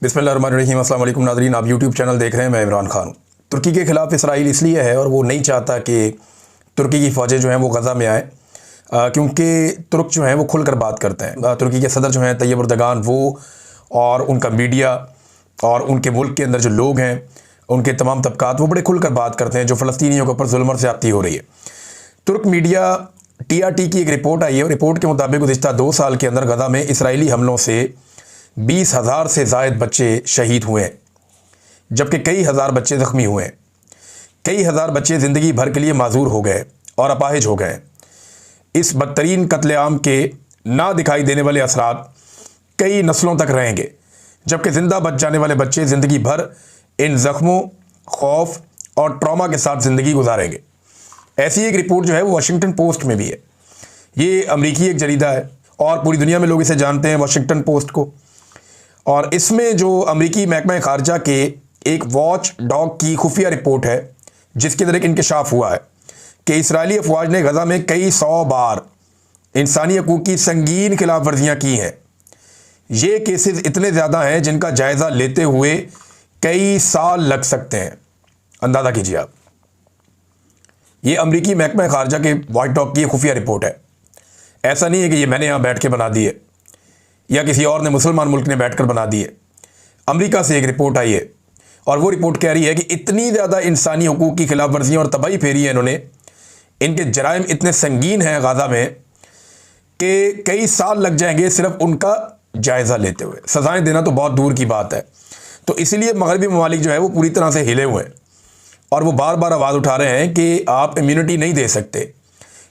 बिस्मिल्लाहिर्रहमानिर्रहीम। अस्सलाम वालेकुम नाज़रीन, आप यूट्यूब चैनल देख रहे हैं। मैं इमरान खान हूँ। तुर्की के ख़िलाफ़ इसराइल इसलिए है और वो नहीं चाहता कि तुर्की की फ़ौजें जो हैं वो गज़ा में आए, क्योंकि तुर्क जो हैं वो खुल कर बात करते हैं। तुर्की के सदर जो हैं तैयब एर्दोगान, वो और उनका मीडिया और उनके मुल्क के अंदर जो लोग हैं, उनके तमाम तबकात, वो बड़े खुल कर बात करते हैं जो फ़लस्तीनियों के ऊपर जुल्म और ज़्यादती हो रही है। तुर्क मीडिया TRT की एक रिपोर्ट आई है और रिपोर्ट के मुताबिक गुज़िश्ता 2 साल के अंदर गज़ा में इसराइली हमलों से 20,000 से ज़ायद बच्चे शहीद हुए हैं, जबकि कई हज़ार बच्चे ज़ख्मी हुए हैं। कई हज़ार बच्चे ज़िंदगी भर के लिए माजूर हो गए और अपाहिज हो गए। इस बदतरीन कत्लेआम के ना दिखाई देने वाले असरात कई नस्लों तक रहेंगे, जबकि ज़िंदा बच जाने वाले बच्चे ज़िंदगी भर इन ज़ख्मों, खौफ और ट्रॉमा के साथ ज़िंदगी गुजारेंगे। ऐसी एक रिपोर्ट जो है वो वाशिंगटन पोस्ट में भी है। ये अमरीकी एक जरीदा है और पूरी दुनिया में लोग इसे जानते हैं, वाशिंगटन पोस्ट को। और इसमें जो अमरीकी महकमा ख़ारजा के एक वॉच डॉग की खुफिया रिपोर्ट है, जिसके अंदर एक इंकशाफ हुआ है कि इसराइली अफवाज ने गज़ा में कई 100 बार इंसानी हकूक़ की संगीन खिलाफ वर्जियाँ की हैं। ये केसेस इतने ज़्यादा हैं जिनका जायज़ा लेते हुए कई साल लग सकते हैं। अंदाज़ा कीजिए आप। ये अमरीकी महकमा ख़ारजा के वॉच डॉग की खुफिया रिपोर्ट है। ऐसा नहीं है कि ये मैंने यहाँ बैठ के बना दी है या किसी और ने, मुसलमान मुल्क ने बैठकर बना दी है। अमेरिका से एक रिपोर्ट आई है और वो रिपोर्ट कह रही है कि इतनी ज़्यादा इंसानी हकूक़ की खिलाफ वर्जियाँ और तबाही फेरी है इन्होंने, इनके जराइम इतने संगीन हैं गाज़ा में कि कई साल लग जाएंगे सिर्फ उनका जायज़ा लेते हुए। सज़ाएँ देना तो बहुत दूर की बात है। तो इसलिए मगरबी ममालिक जो है वो पूरी तरह से हिले हुए हैं और वो बार बार आवाज़ उठा रहे हैं कि आप इम्यूनिटी नहीं दे सकते।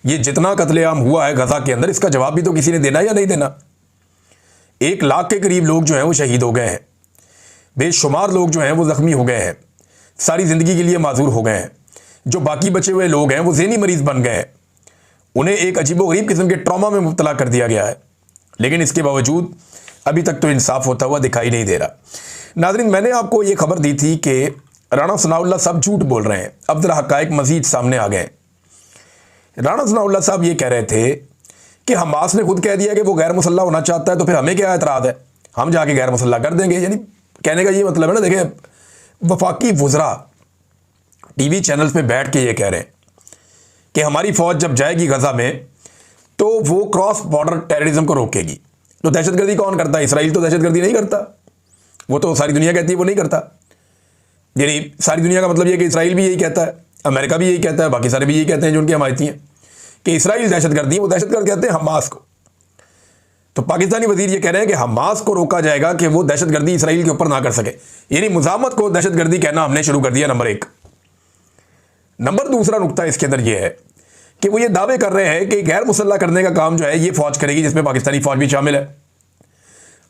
ये जितना कत्लेआम हुआ है गज़ा के अंदर, इसका जवाब भी तो किसी ने देना या नहीं देना। 1 लाख के करीब लोग जो हैं वो शहीद हो गए हैं, बेशुमार लोग जो हैं वो ज़ख्मी हो गए हैं, सारी ज़िंदगी के लिए माजूर हो गए हैं। जो बाकी बचे हुए लोग हैं वो ज़हनी मरीज़ बन गए हैं, उन्हें एक अजीबोगरीब किस्म के ट्रॉमा में मुब्तला कर दिया गया है। लेकिन इसके बावजूद अभी तक तो इंसाफ होता हुआ दिखाई नहीं दे रहा। नाज़रीन, मैंने आपको ये खबर दी थी कि राणा सनाउल्लाह साहब झूठ बोल रहे हैं। अब ज़रा हक़ाइक़ मज़ीद सामने आ गए। राणा सनाउल्लाह साहब ये कह रहे थे कि हमास ने खुद कह दिया कि वो गैर मुसल्लह होना चाहता है, तो फिर हमें क्या एतराज़ है, हम जाके गैर मुसल्लह कर देंगे। यानी कहने का ये मतलब है ना, देखें, वफाकी वज़रा TV चैनल्स पे बैठ के ये कह रहे हैं कि हमारी फ़ौज जब जाएगी गज़ा में तो वो क्रॉस बॉर्डर टेररिज्म को रोकेगी। तो दहशतगर्दी कौन करता है? इसराइल तो दहशतगर्दी नहीं करता, वो तो सारी दुनिया कहती है वो नहीं करता। यानी सारी दुनिया का मतलब ये कि इसराइल भी यही कहता है, अमेरिका भी यही कहता है, बाकी सारे भी यही कहते हैं जो उनकी हमायती हैं कि इसराइल दहशतगर्दी है। वो दहशतगर्द कहते हैं हमास को। तो पाकिस्तानी वजीर ये कह रहे हैं कि हमास को रोका जाएगा कि वो दहशतगर्दी इसराइल के ऊपर ना कर सके। यानी मुजामत को दहशतगर्दी कहना हमने शुरू कर दिया, नंबर 1। नंबर दूसरा नुकता इसके अंदर यह है कि वो ये दावे कर रहे हैं कि गैर मुसल्लह करने का काम जो है ये फौज करेगी, जिसमें पाकिस्तानी फौज भी शामिल है।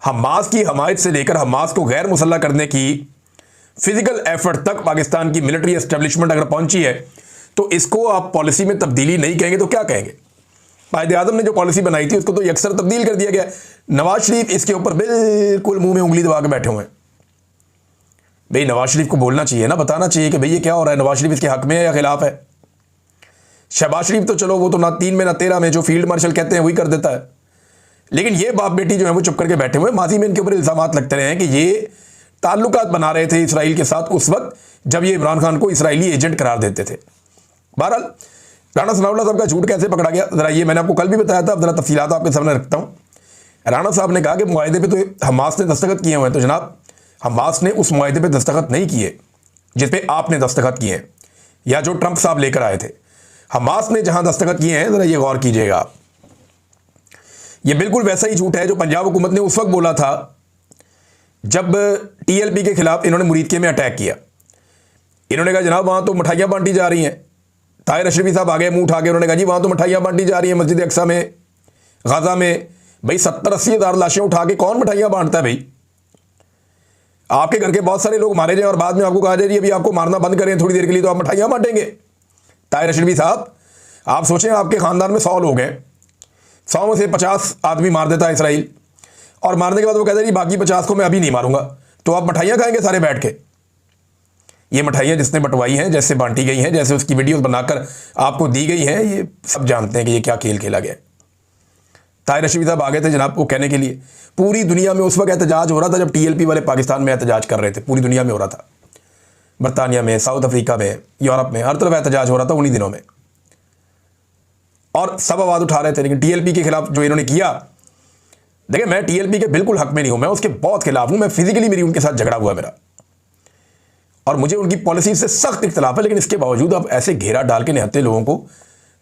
हमास की हमायत से लेकर हमास को गैर मुसल्लह करने की फिजिकल एफर्ट तक पाकिस्तान की मिलिट्री एस्टेब्लिशमेंट अगर पहुंची है, तो इसको आप पॉलिसी में तब्दीली नहीं कहेंगे तो क्या कहेंगे? कायद-ए-आज़म ने जो पॉलिसी बनाई थी उसको तो यकसर तब्दील कर दिया गया। नवाज शरीफ इसके ऊपर बिल्कुल मुंह में उंगली दबा के बैठे हुए हैं। भाई नवाज शरीफ को बोलना चाहिए ना, बताना चाहिए कि भाई ये क्या हो रहा है, नवाज शरीफ इसके हक में है या खिलाफ है। शहबाज शरीफ तो चलो वो तो ना 3 में ना 13 में जो फील्ड मार्शल कहते हैं वही कर देता है, लेकिन ये बाप बेटी जो है वो चुप करके बैठे हुए। माजी में इनके ऊपर इल्ज़ामात लगते रहे हैं कि ये ताल्लुकात बना रहे थे इसराइल के साथ उस वक्त जब ये इमरान खान को इसराइली एजेंट करार देते थे। बहरहाल राणा सनाउल्लाह साहब का झूठ कैसे पकड़ा गया, ज़रा ये मैंने आपको कल भी बताया था, अब ज़रा तफसीलात आपके सामने रखता हूँ। राणा साहब ने कहा कि मुआहदे पे तो हमास ने दस्तखत किए हुए हैं। तो जनाब, हमास ने उस मुआहदे पे दस्तखत नहीं किए जिस पे आपने दस्तखत किए हैं या जो ट्रंप साहब लेकर आए थे। हमास ने जहाँ दस्तखत किए हैं, ज़रा ये गौर कीजिएगा आप, ये बिल्कुल वैसा ही झूठ है जो पंजाब हुकूमत ने उस वक्त बोला था जब TLP के खिलाफ इन्होंने मुरीदके में अटैक किया। इन्होंने कहा जनाब वहाँ तो मिठाइयाँ बांटी जा रही हैं। ताहिर अशरफी साहब आ गए मुंह उठा के, उन्होंने कहा जी वहाँ तो मिठाइयाँ बांटी जा रही हैं मस्जिद अक्सा में, गाज़ा में। भाई 70-80 हज़ार लाशें उठा के कौन मिठाइयाँ बांटता है? भाई आपके घर के बहुत सारे लोग मारे जाए और बाद में आपको कहा जाए अभी आपको मारना बंद करें थोड़ी देर के लिए तो आप मिठाइयाँ बांटेंगे। ताहिर अशरफी साहब, आप सोचें आपके ख़ानदान में 100 लोग हैं, 100 में से 50 आदमी मार देता है इसराइल, और मारने के बाद वो कहते हैं जी बाकी 50 को मैं अभी नहीं मारूंगा, तो आप मिठाइयाँ खाएंगे सारे बैठ के। ये मिठाइयाँ जिसने बंटवाई हैं, जैसे बांटी गई हैं, जैसे उसकी वीडियोस बनाकर आपको दी गई हैं, ये सब जानते हैं कि ये क्या खेल खेला गया। ताहिर रशीद साहब आ गए थे जनाब को कहने के लिए। पूरी दुनिया में उस वक्त एहतजाज हो रहा था जब TLP वाले पाकिस्तान में एहतजाज कर रहे थे, पूरी दुनिया में हो रहा था, बरतानिया में, साउथ अफ्रीका में, यूरोप में, हर तरफ एहतजाज हो रहा था उन्हीं दिनों में, और सब आवाज़ उठा रहे थे। लेकिन TLP के खिलाफ जो इन्होंने किया, देखिए मैं TLP के बिल्कुल हक में नहीं हूं, मैं उसके बहुत खिलाफ हूं, मैं फिजिकली मेरी उनके साथ झगड़ा हुआ मेरा, और मुझे उनकी पॉलिसी से सख्त इख्तलाफ है। लेकिन इसके बावजूद आप ऐसे घेरा डाल के निहत्ते लोगों को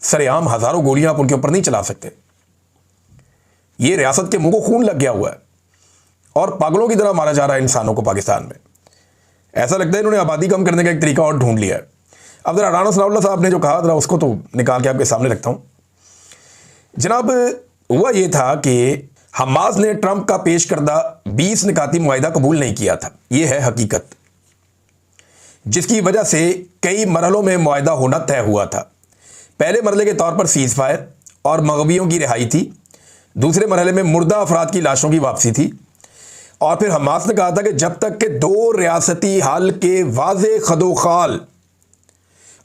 सरेआम हजारों गोलियां आप उनके ऊपर नहीं चला सकते। ये रियासत के मुंह को खून लग गया हुआ है और पागलों की तरह मारा जा रहा है इंसानों को पाकिस्तान में। ऐसा लगता है इन्होंने आबादी कम करने का एक तरीका और ढूंढ लिया है। अब जरा राना सनाउल्लाह साहब ने जो कहा जरा उसको तो निकाल के आपके सामने रखता हूं। जनाब हुआ ये था कि हमास ने ट्रंप का पेश करदा 20 निकाती मुआहिदा कबूल नहीं किया था। यह है हकीकत, जिसकी वजह से कई मरहलों में मुआहिदा होना तय हुआ था। पहले मरहले के तौर पर सीज फायर और मगवियों की रिहाई थी, दूसरे मरहले में मुर्दा अफराद की लाशों की वापसी थी, और फिर हमास ने कहा था कि जब तक के 2 रियासती हल के वाज़े खदोखाल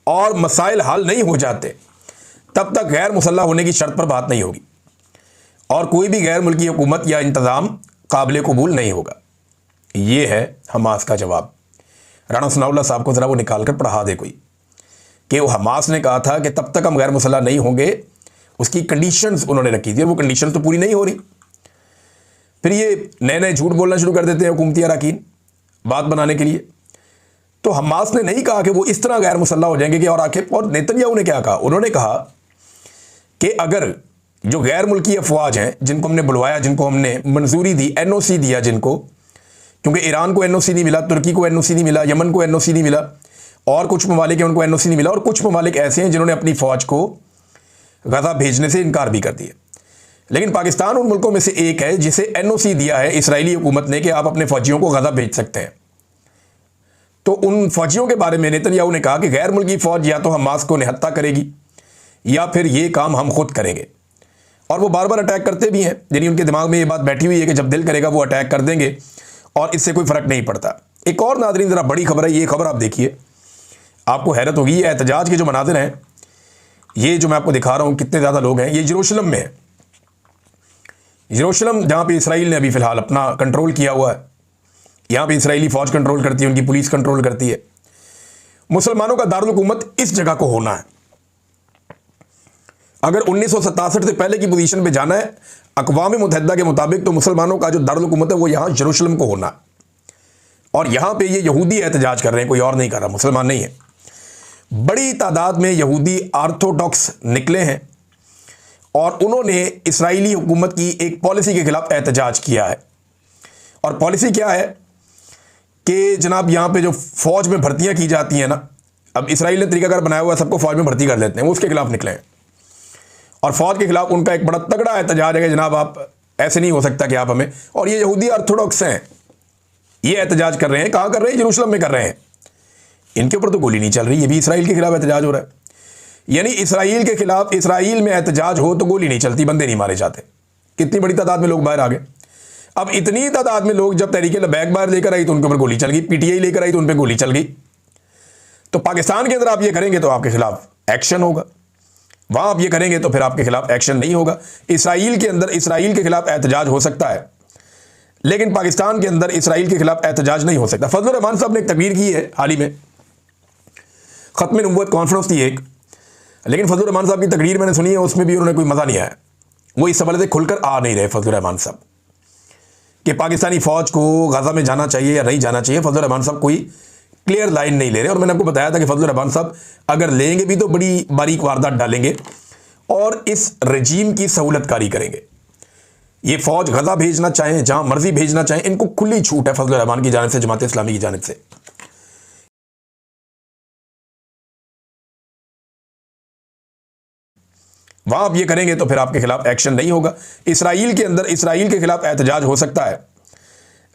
और मसाइल हल नहीं हो जाते तब तक गैर मुसल्लह होने की शर्त पर बात नहीं होगी और कोई भी गैर मुल्की हुकूमत या इंतज़ाम काबिल कबूल नहीं होगा। ये है हमास का जवाब। राना सनाउल्लाह साहब को ज़रा वो निकाल कर पढ़ा दे कोई, कि वो हमास ने कहा था कि तब तक हम गैर मुसल्लह नहीं होंगे, उसकी कंडीशंस उन्होंने रखी थी और वो कंडीशन तो पूरी नहीं हो रही। फिर ये नए नए झूठ बोलना शुरू कर देते हैं हुकूमती अरकान बात बनाने के लिए। तो हमास ने नहीं कहा कि वो इस तरह गैर मुसल्लह हो जाएंगे कि और आखिर, और नेतन्याहू ने क्या कहा, उन्होंने कहा कि अगर जो गैर मुल्की अफवाज हैं जिनको हमने बुलवाया, जिनको हमने मंजूरी दी, NOC दिया जिनको, क्योंकि ईरान को NOC नहीं मिला, तुर्की को NOC नहीं मिला, यमन को NOC नहीं मिला, और कुछ ममालिक हैं उनको NOC नहीं मिला, और कुछ ममालिक ऐसे हैं जिन्होंने अपनी फ़ौज को गज़ा भेजने से इनकार भी कर दिया। लेकिन पाकिस्तान उन मुल्कों में से एक है जिसे NOC दिया है इसराइली हुकूमत ने कि आप अपने फ़ौजियों को गज़ा भेज सकते हैं। तो उन फ़ौजियों के बारे में नेतन्याहू ने कहा कि गैर मुल्की फ़ौज या तो हमास को निहत्ता करेगी या फिर ये काम हम खुद करेंगे, और वो बार बार अटैक करते भी हैं। यानी उनके दिमाग में ये बात बैठी हुई है कि जब दिल करेगा वो अटैक कर देंगे और इससे कोई फ़र्क नहीं पड़ता। एक और नाज़रीन ज़रा बड़ी खबर है, ये खबर आप देखिए, आपको हैरत होगी। ये एहतजाज के जो मनाज़िर हैं, ये जो मैं आपको दिखा रहा हूँ कितने ज़्यादा लोग हैं, ये यरूशलेम में है। यरूशलेम जहाँ पे इसराइल ने अभी फ़िलहाल अपना कंट्रोल किया हुआ है, यहाँ पे इसराइली फ़ौज कंट्रोल करती है, उनकी पुलिस कंट्रोल करती है। मुसलमानों का दारुल हुकूमत इस जगह को होना है। अगर 1967 से पहले की पोजीशन पे जाना है अक़वाम मुत्तहिदा के मुताबिक, तो मुसलमानों का जो दारुल हुकूमत है वो यहाँ यरूशलेम को होना है। और यहाँ पे ये यहूदी एहतजाज कर रहे हैं, कोई और नहीं कर रहा, मुसलमान नहीं है। बड़ी तादाद में यहूदी आर्थोडॉक्स निकले हैं और उन्होंने इसराइली हुकूमत की एक पॉलिसी के खिलाफ एहतजाज किया है। और पॉलिसी क्या है कि जनाब यहाँ पे जो फ़ौज में भर्तियाँ की जाती हैं ना, अब इसराइल ने तरीकाकार बनाया हुआ है, सबको फ़ौज में भर्ती कर लेते हैं, वो उसके खिलाफ निकले हैं। और फ़ौज के खिलाफ उनका एक बड़ा तगड़ा एहतजाज है कि जनाब आप ऐसे नहीं हो सकता कि आप हमें, और ये यहूदी ऑर्थोडॉक्स हैं, ये एहतजाज कर रहे हैं। कहाँ कर रहे हैं? यरूशलेम में कर रहे हैं। इनके ऊपर तो गोली नहीं चल रही, ये भी इसराइल के खिलाफ एहतजाज हो रहा है। यानी इसराइल के खिलाफ, इसराइल में एहतजाज हो तो गोली नहीं चलती, बंदे नहीं मारे जाते। कितनी बड़ी तादाद में लोग बाहर आ गए। अब इतनी तादाद में लोग जब तहरीक लबैक बाहर लेकर आई तो उनके ऊपर गोली चल गई, PTI लेकर आई तो उन पर गोली चल गई। तो पाकिस्तान के अंदर आप ये करेंगे तो आपके खिलाफ एक्शन होगा, वहां आप ये करेंगे तो फिर आपके खिलाफ एक्शन नहीं होगा। इसराइल के अंदर इसराइल के खिलाफ एहतजाज हो सकता है, लेकिन पाकिस्तान के अंदर इसराइल के खिलाफ एहतजाज नहीं हो सकता। फजलुर रहमान साहब ने एक तकरीर की है हाल ही में, ख़त्म नबूवत कॉन्फ्रेंस थी एक, लेकिन फजलुर रहमान साहब की तकरीर मैंने सुनी है, उसमें भी उन्होंने कोई मज़ा नहीं आया। वो इस हवाले से खुलकर आ नहीं रहे फजलुर रहमान साहब कि पाकिस्तानी फ़ौज को गज़ा में जाना चाहिए या नहीं जाना चाहिए। फजलुर रहमान साहब कोई क्लियर लाइन नहीं ले रहे। और मैंने आपको बताया था कि फजलुर रहमान साहब अगर लेंगे भी तो बड़ी बारीक वारदात डालेंगे और इस रजीम की सहूलतकारी करेंगे। ये फ़ौज गज़ा भेजना चाहें, जहाँ मर्जी भेजना चाहें, इनको खुली छूट है फजलुर रहमान की जानिब से, जमात इस्लामी की जानिब से। वहां आप ये करेंगे तो फिर आपके खिलाफ एक्शन नहीं होगा। इसराइल के अंदर इसराइल के खिलाफ एहतजाज हो सकता है,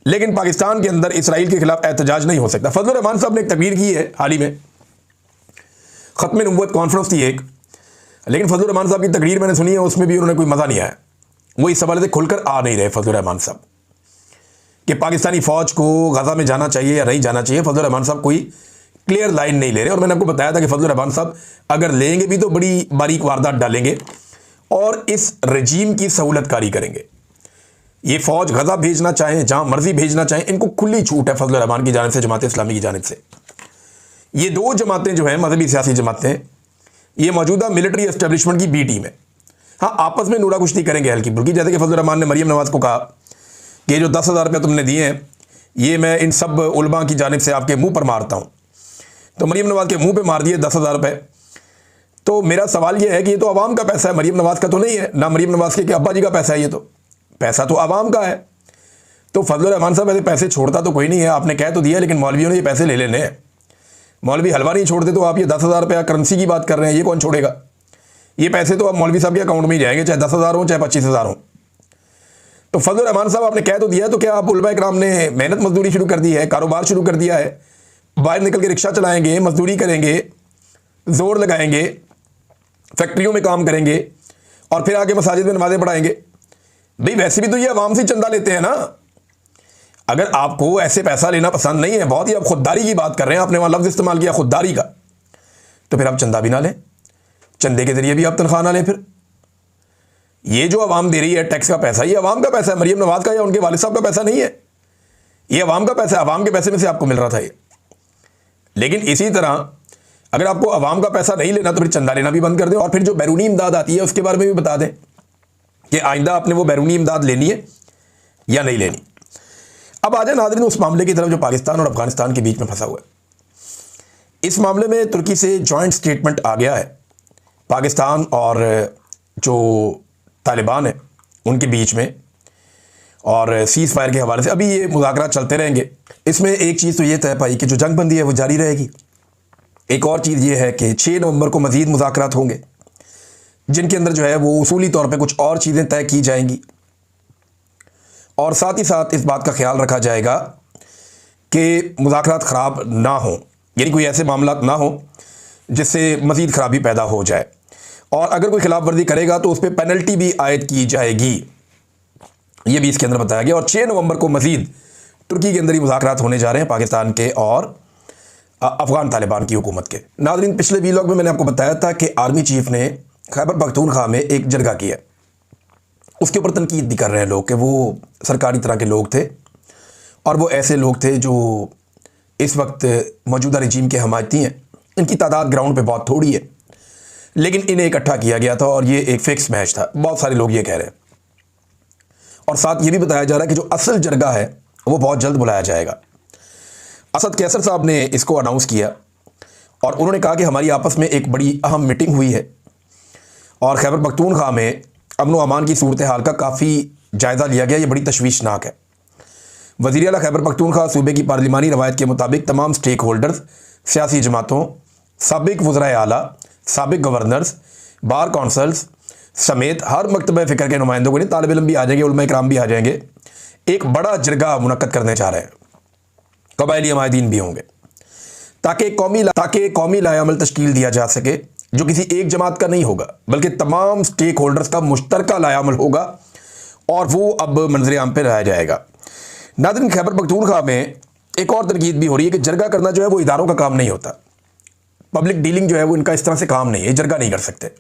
लेकिन पाकिस्तान के अंदर इसराइल के खिलाफ एहतजाज नहीं हो सकता। फजलुर रहमान साहब ने एक तकरीर की है हाल ही में, ख़त्म नबूवत कॉन्फ्रेंस थी एक, लेकिन फजलुर रहमान साहब की तकरीर मैंने सुनी है, उसमें भी उन्होंने कोई मज़ा नहीं आया। वो इस हवाले से खुलकर आ नहीं रहे फजलुर रहमान साहब कि पाकिस्तानी फ़ौज को गज़ा में जाना चाहिए या नहीं जाना चाहिए। फजलुर रहमान साहब कोई क्लियर लाइन नहीं ले रहे। और मैंने आपको बताया था कि फजलुर रहमान साहब अगर लेंगे भी तो बड़ी बारीक वारदात डालेंगे और इस रजीम की सहूलतकारी करेंगे। ये फ़ौज गज़ा भेजना चाहें, जहाँ मर्जी भेजना चाहें, इनको खुली छूट है फजल रहमान की जानिब से, जमात इस्लामी की जानिब से। ये दो जमातें जो हैं, मजहबी सियासी जमातें, ये मौजूदा मिलिट्री एस्टेब्लिशमेंट की बी टीम है। हाँ, आपस में नूरा कुश्ती करेंगे हल्की फुल्की, जैसे कि फजल रहमान ने मरीम नवाज़ को कहा कि ये जो 10,000 रुपये तुमने दिए हैं, ये मैं इन सब उलमा की जानिब से आपके मुंह पर मारता हूँ। तो मरीम नवाज़ के मुंह पे मार दिए 10,000 रुपये। तो मेरा सवाल ये है कि ये तो आवाम का पैसा है, मरीम नवाज़ का तो नहीं है, ना मरीम नवाज़ के अब्बा जी का पैसा है, ये तो पैसा तो आवाम का है। तो फजल रहमान साहब ऐसे पैसे छोड़ता तो कोई नहीं है, आपने कह तो दिया, लेकिन मौलवियों ने ये पैसे ले लेने हैं। मौलवी हलवा नहीं छोड़ते, तो आप ये 10,000 रुपया करेंसी की बात कर रहे हैं, ये कौन छोड़ेगा? ये पैसे तो अब मौलवी साहब के अकाउंट में ही जाएंगे, चाहे 10,000 हो चाहे 25,000 हो। तो फजल रहमान साहब आपने कह तो दिया, तो क्या आप उलमा इकराम ने मेहनत मजदूरी शुरू कर दी है, कारोबार शुरू कर दिया है, बाहर निकल के रिक्शा चलाएंगे, मजदूरी करेंगे, जोर लगाएंगे, फैक्ट्रियों में काम करेंगे और फिर आके मसाजिद में नमाजें पढ़ाएंगे? भाई वैसे भी तो ये आवाम से चंदा लेते हैं ना। अगर आपको ऐसे पैसा लेना पसंद नहीं है, बहुत ही आप खुददारी की बात कर रहे हैं, आपने वहां लफ्ज इस्तेमाल किया खुददारी का, तो फिर आप चंदा भी ना लें, चंदे के जरिए भी आप तनख्वाह ना लें। फिर ये जो आवाम दे रही है टैक्स का पैसा, ये आवाम का पैसा है, मरीम नवाज का या उनके वालिद साहब का पैसा नहीं है, ये आवाम का पैसा है, आवाम के पैसे में से आपको मिल रहा था ये। लेकिन इसी तरह अगर आपको आवाम का पैसा नहीं लेना तो फिर चंदा लेना भी बंद कर दें, और फिर जो बैरूनी इमदाद आती है उसके बारे में भी बता दें कि आइंदा आपने वो बैरूनी इमदाद लेनी है या नहीं लेनी। अब आ जाए नाज़रीन उस मामले की तरफ जो पाकिस्तान और अफगानिस्तान के बीच में फंसा हुआ है। इस मामले में तुर्की से जॉइंट स्टेटमेंट आ गया है पाकिस्तान और जो तालिबान है उनके बीच में, और सीज़ फायर के हवाले से अभी ये मुज़ाकरात चलते रहेंगे। इसमें एक चीज़ तो ये तय पाई कि जो जंगबंदी है वो जारी रहेगी। एक और चीज़ ये है कि 6 नवंबर को मज़ीद मुज़ाकरात होंगे, जिनके अंदर जो है वो उसूली तौर पे कुछ और चीज़ें तय की जाएंगी, और साथ ही साथ इस बात का ख्याल रखा जाएगा कि मुज़ाकरात ख़राब ना हो, यानी कोई ऐसे मामला ना हो जिससे मज़ीद ख़राबी पैदा हो जाए, और अगर कोई खिलाफ वर्जी करेगा तो उस पर पेनल्टी भी आयद की जाएगी, ये भी इसके अंदर बताया गया। और 6 नवंबर को मज़ीद तुर्की के अंदर ही मुज़ाकरात होने जा रहे हैं पाकिस्तान के और अफ़गान तालिबान की हुकूमत के। नाज़रीन पिछले वीलॉग में मैंने आपको बताया था कि आर्मी चीफ़ ने खैबर पख्तूनख्वा में एक जरगा किया, उसके ऊपर तनकीद भी कर रहे हैं लोग कि वो सरकारी तरह के लोग थे और वो ऐसे लोग थे जो इस वक्त मौजूदा रजीम के हमायती हैं। इनकी तादाद ग्राउंड पे बहुत थोड़ी है, लेकिन इन्हें इकट्ठा किया गया था और ये एक फिक्स मैच था, बहुत सारे लोग ये कह रहे हैं। और साथ ये भी बताया जा रहा है कि जो असल जरगा है वो बहुत जल्द बुलाया जाएगा। असद कैसर साहब ने इसको अनाउंस किया और उन्होंने कहा कि हमारी आपस में एक बड़ी अहम मीटिंग हुई है और खैबर पख्तूनख्वा में अमन व अमान की सूरत हाल का काफ़ी जायज़ा लिया गया, ये बड़ी तशवीशनाक है। वज़ीर आला खैबर पख्तूनख्वा सूबे की पार्लिमानी रवायत के मुताबिक तमाम स्टेक होल्डर्स, सियासी जमातों, साबिक वज़राए आला, साबिक गवर्नर्स, बार कौंसल्स समेत हर मकतब फ़िक्र के नुमाइंदों को, नहीं तालिब इल्म भी आ जाएंगे, उलमा इकराम भी आ जाएंगे, एक बड़ा जरगा मुनक्कद करने जा रहे हैं। कबायली अमायदीन भी होंगे ताकि कौमी लायामल तश्कील दिया जा सके जो किसी एक जमात का नहीं होगा बल्कि तमाम स्टेक होल्डर्स का मुश्तरका लायामल होगा, और वो अब मंजर आम पे लाया जाएगा। नाज़रीन खैबर पख्तूनख्वा में एक और तनकीद भी हो रही है कि जरगा करना जो है वो इदारों का काम नहीं होता, पब्लिक डीलिंग जो है वो इनका इस तरह से काम नहीं है, जरगा नहीं कर सकते।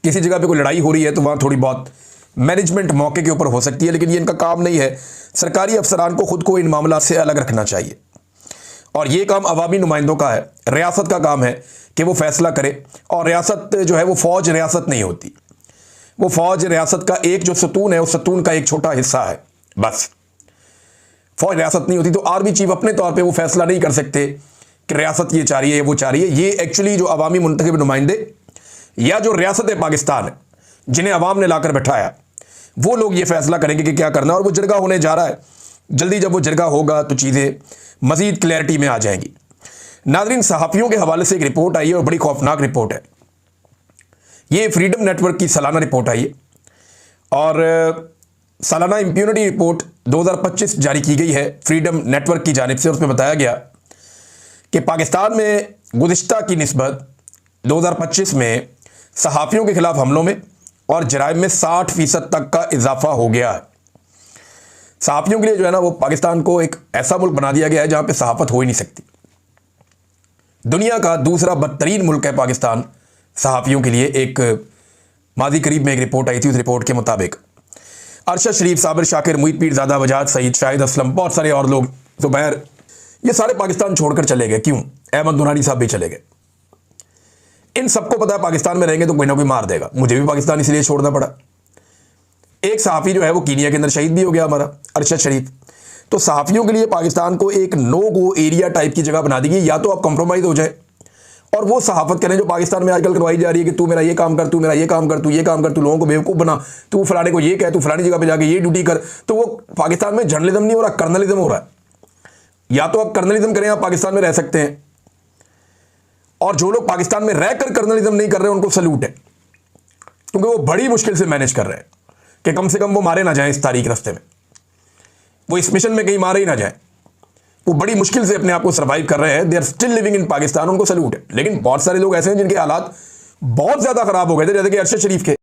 किसी जगह पे कोई लड़ाई हो रही है तो वहाँ थोड़ी बहुत मैनेजमेंट मौके के ऊपर हो सकती है, लेकिन ये इनका काम नहीं है। सरकारी अफसरान को खुद को इन मामला से अलग रखना चाहिए और ये काम अवामी नुमाइंदों का है। रियासत का काम है कि वो फैसला करे, और रियासत जो है वो फ़ौज रियासत नहीं होती, वो फ़ौज रियासत का एक जो सतून है उस सतून का एक छोटा हिस्सा है, बस। फ़ौज रियासत नहीं होती तो आर्मी चीफ अपने तौर पे वो फैसला नहीं कर सकते कि रियासत ये चाह रही है वो चाह रही है। ये एक्चुअली जो अवामी मुंतखब नुमाइंदे या जो रियासत पाकिस्तान है जिन्हें अवाम ने लाकर बैठाया, वो लोग ये फैसला करेंगे कि क्या करना है, और वो जरगा होने जा रहा है। जल्दी जब वो जरगा होगा तो चीज़ें मज़ीद क्लैरिटी में आ जाएंगी। नाज़रीन सहाफ़ियों के हवाले से एक रिपोर्ट आई है और बड़ी खौफनाक रिपोर्ट है। ये फ्रीडम नेटवर्क की सालाना रिपोर्ट आई है और सालाना इम्प्यूनिटी रिपोर्ट 2025 जारी की गई है फ्रीडम नेटवर्क की जानिब से। उसमें बताया गया कि पाकिस्तान में गुज़िश्ता की निस्बत 2025 में सहाफ़ियों के ख़िलाफ़ हमलों में और जराइम में 60% तक का इजाफा हो गया है। सहाफ़ियों के लिए जो है ना वो पाकिस्तान को एक ऐसा मुल्क बना दिया गया है जहाँ पे सहाफ़त हो ही नहीं सकती। दुनिया का दूसरा बदतरीन मुल्क है पाकिस्तान सहाफ़ियों के लिए, एक मादी करीब में एक रिपोर्ट आई थी, उस रिपोर्ट के मुताबिक अरशद शरीफ, साबिर शाकिर, मुईद पीरजादा, वजाहत सईद, शाहिद असलम, बहुत सारे और लोग, जुबैर, ये सारे पाकिस्तान छोड़कर चले गए। क्यों? अहमद दुरानी साहब भी चले गए। इन सबको पता है पाकिस्तान में रहेंगे तो कोई ना कोई मार देगा। मुझे भी पाकिस्तान इसलिए छोड़ना पड़ा। एक सहाफ़ी जो है वो कीनिया के अंदर शहीद भी हो गया हमारा, अरशद शरीफ। तो सहाफ़ियों के लिए पाकिस्तान को एक नो गो एरिया टाइप की जगह बना दी गई। या तो आप कंप्रोमाइज़ हो जाए और वो सहाफ़त करें जो पाकिस्तान में आजकल करवाई जा रही है कि तू मेरा ये काम कर, तू मेरा ये काम कर, तू ये काम कर, तू लोगों को बेवकूफ़ बना, तू फलाने को ये कह, तू फलानी जगह पे जाके ये ड्यूटी कर। तो वो पाकिस्तान में जर्नलिज्म नहीं हो रहा, कर्नलिज्म हो रहा है। या तो आप कर्नलिज्म करें, आप पाकिस्तान में रह सकते हैं, और जो लोग पाकिस्तान में रहकर कर्नलिज्म नहीं कर रहे उनको सल्यूट है, क्योंकि वो बड़ी मुश्किल से मैनेज कर रहे हैं कि कम से कम वो मारे ना जाएं इस तारीख रास्ते में, वो इस मिशन में कहीं मारे ही ना जाएं। वो बड़ी मुश्किल से अपने आप को सर्वाइव कर रहे हैं। They are still living in Pakistan, उनको सल्यूट है। लेकिन बहुत सारे लोग ऐसे हैं जिनके हालात बहुत ज़्यादा ख़राब हो गए थे, जैसे कि अरशद शरीफ के।